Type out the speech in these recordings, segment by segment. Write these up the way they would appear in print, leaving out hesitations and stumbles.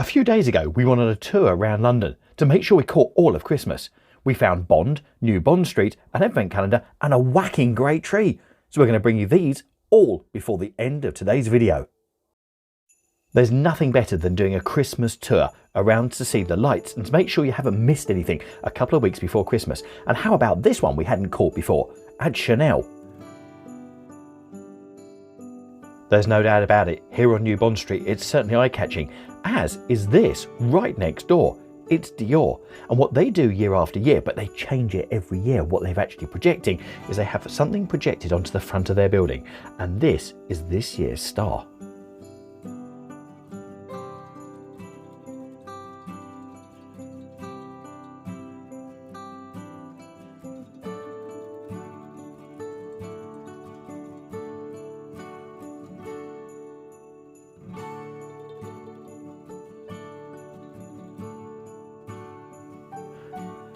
few days ago, we went on a tour around London to make sure we caught all of Christmas. We found Bond, New Bond Street, an advent calendar and a whacking great tree. So we're going to bring you these all before the end of today's video. There's nothing better than doing a Christmas tour around to see the lights and to make sure you haven't missed anything a couple of weeks before Christmas. And how about this one we hadn't caught before, at Chanel. There's no doubt about it, here on New Bond Street it's certainly eye-catching, as is this right next door. It's Dior, and what they do year after year, but they change it every year, what they're actually projecting is they have something projected onto the front of their building, and this is this year's star.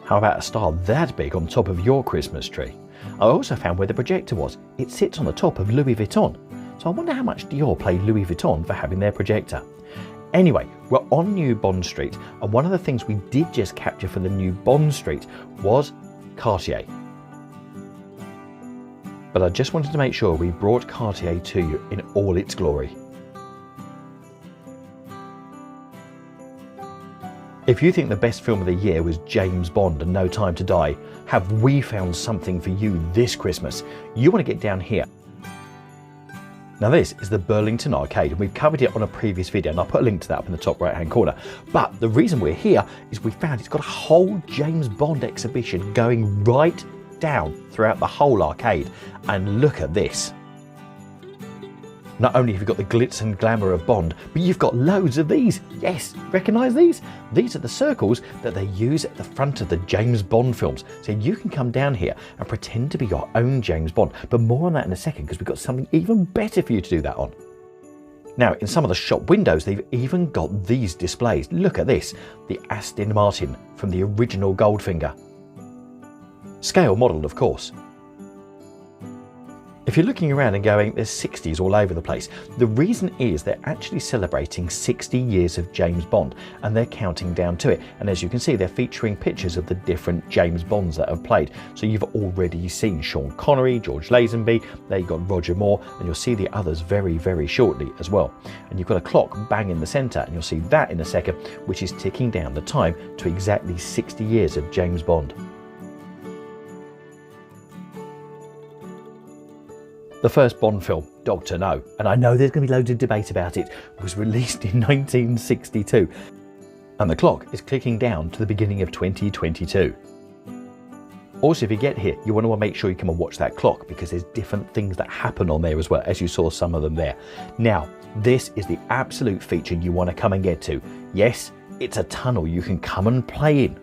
How about a star that big on top of your Christmas tree? I also found where the projector was. It sits on the top of Louis Vuitton. So I wonder how much Dior paid Louis Vuitton for having their projector. Anyway, we're on New Bond Street, and one of the things we did just capture for the New Bond Street was Cartier. But I just wanted to make sure we brought Cartier to you in all its glory. If you think the best film of the year was James Bond and No Time to Die, have we found something for you this Christmas? You want to get down here. Now this is the Burlington Arcade, and we've covered it on a previous video, and I'll put a link to that up in the top right hand corner. But the reason we're here is we found it's got a whole James Bond exhibition going right down throughout the whole arcade. And look at this. Not only have you got the glitz and glamour of Bond, but you've got loads of these. Yes, recognise these? These are the circles that they use at the front of the James Bond films. So you can come down here and pretend to be your own James Bond. But more on that in a second, because we've got something even better for you to do that on. Now, in some of the shop windows, they've even got these displays. Look at this, the Aston Martin from the original Goldfinger. Scale modelled, of course. If you're looking around and going, there's 60s all over the place, the reason is they're actually celebrating 60 years of James Bond, and they're counting down to it. And as you can see, they're featuring pictures of the different James Bonds that have played. So you've already seen Sean Connery, George Lazenby, there you've got Roger Moore, and you'll see the others very, very shortly as well. And you've got a clock bang in the centre, and you'll see that in a second, which is ticking down the time to exactly 60 years of James Bond. The first Bond film, Dr. No, and I know there's going to be loads of debate about it, was released in 1962. And the clock is clicking down to the beginning of 2022. Also, if you get here, you want to make sure you come and watch that clock, because there's different things that happen on there as well, as you saw some of them there. Now, this is the absolute feature you want to come and get to. Yes, it's a tunnel you can come and play in.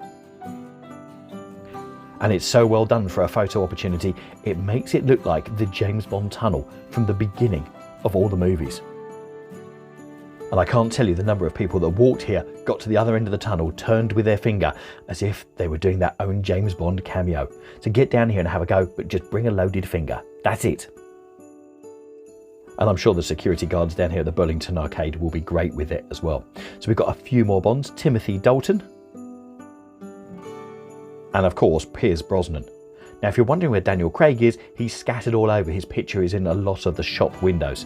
And it's so well done for a photo opportunity, it makes it look like the James Bond tunnel from the beginning of all the movies. And I can't tell you the number of people that walked here, got to the other end of the tunnel, turned with their finger as if they were doing their own James Bond cameo. So get down here and have a go, but just bring a loaded finger. That's it. And I'm sure the security guards down here at the Burlington Arcade will be great with it as well. So we've got a few more Bonds. Timothy Dalton. And of course, Pierce Brosnan. Now, if you're wondering where Daniel Craig is, he's scattered all over. His picture is in a lot of the shop windows.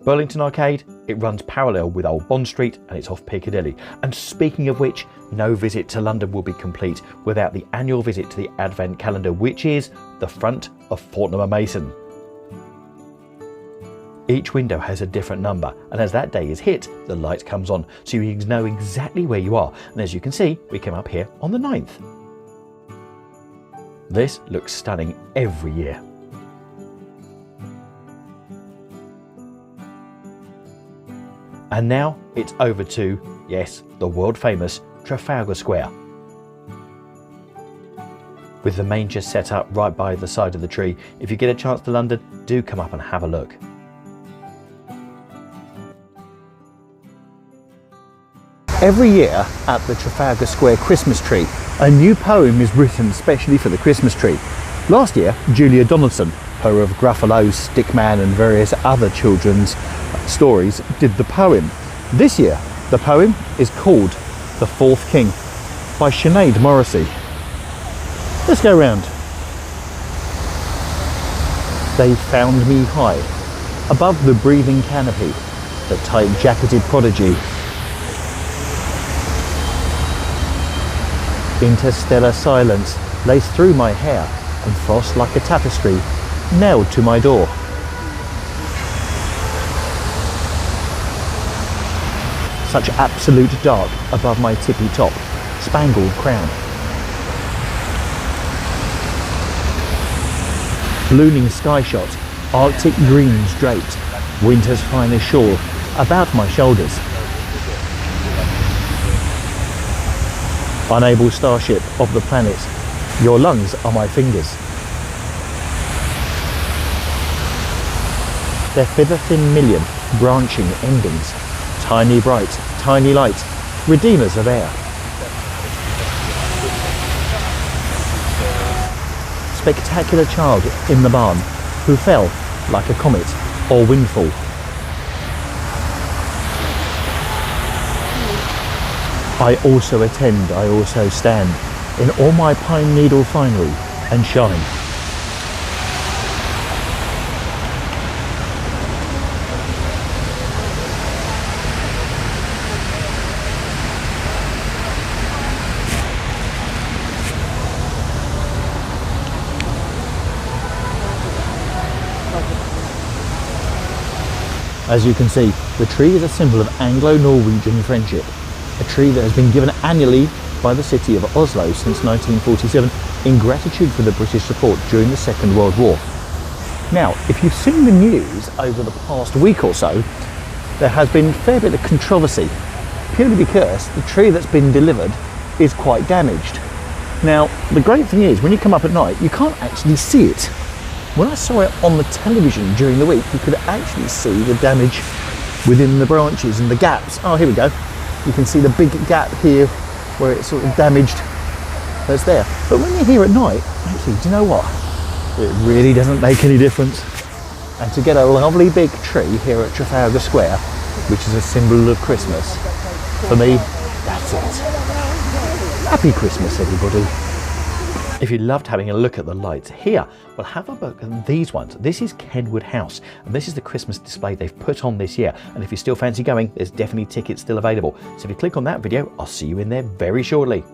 Burlington Arcade, it runs parallel with Old Bond Street, and it's off Piccadilly. And speaking of which, no visit to London will be complete without the annual visit to the Advent calendar, which is the front of Fortnum & Mason. Each window has a different number, and as that day is hit, the light comes on, so you know exactly where you are. And as you can see, we came up here on the 9th. This looks stunning every year. And now it's over to, yes, the world famous Trafalgar Square. With the manger set up right by the side of the tree. If you get a chance to London, do come up and have a look. Every year at the Trafalgar Square Christmas tree, a new poem is written specially for the Christmas tree. Last year, Julia Donaldson, her of Gruffalo, Stickman and various other children's stories, did the poem. This year, The poem is called The Fourth King by Sinead Morrissey. Let's go round. They found me high, above the breathing canopy, the tight-jacketed prodigy. Interstellar silence laced through my hair, and frost like a tapestry nailed to my door. Such absolute dark above my tippy top, spangled crown. Ballooning sky shot, Arctic greens draped, winter's finest shawl about my shoulders. Unable starship of the planet, your lungs are my fingers. Their feather-thin million branching endings, tiny bright, tiny light, redeemers of air. Spectacular child in the barn, who fell like a comet or windfall. I also attend, I also stand, in all my pine needle finery and shine. As you can see, the tree is a symbol of Anglo-Norwegian friendship, a tree that has been given annually by the city of Oslo since 1947 in gratitude for the British support during the Second World War. Now, if you've seen the news over the past week or so, there has been a fair bit of controversy, purely because the tree that's been delivered is quite damaged. Now, the great thing is, when you come up at night, you can't actually see it. When I saw it on the television during the week, you could actually see the damage within the branches and the gaps. Oh, here we go. You can see the big gap here where it's sort of damaged that's there. But when you're here at night, actually, do you know what? It really doesn't make any difference. And to get a lovely big tree here at Trafalgar Square, which is a symbol of Christmas, for me, that's it. Happy Christmas, everybody. If you loved having a look at the lights here, well, have a look at these ones. This is Kenwood House, and this is the Christmas display they've put on this year. And if you still fancy going, there's definitely tickets still available. So if you click on that video, I'll see you in there very shortly.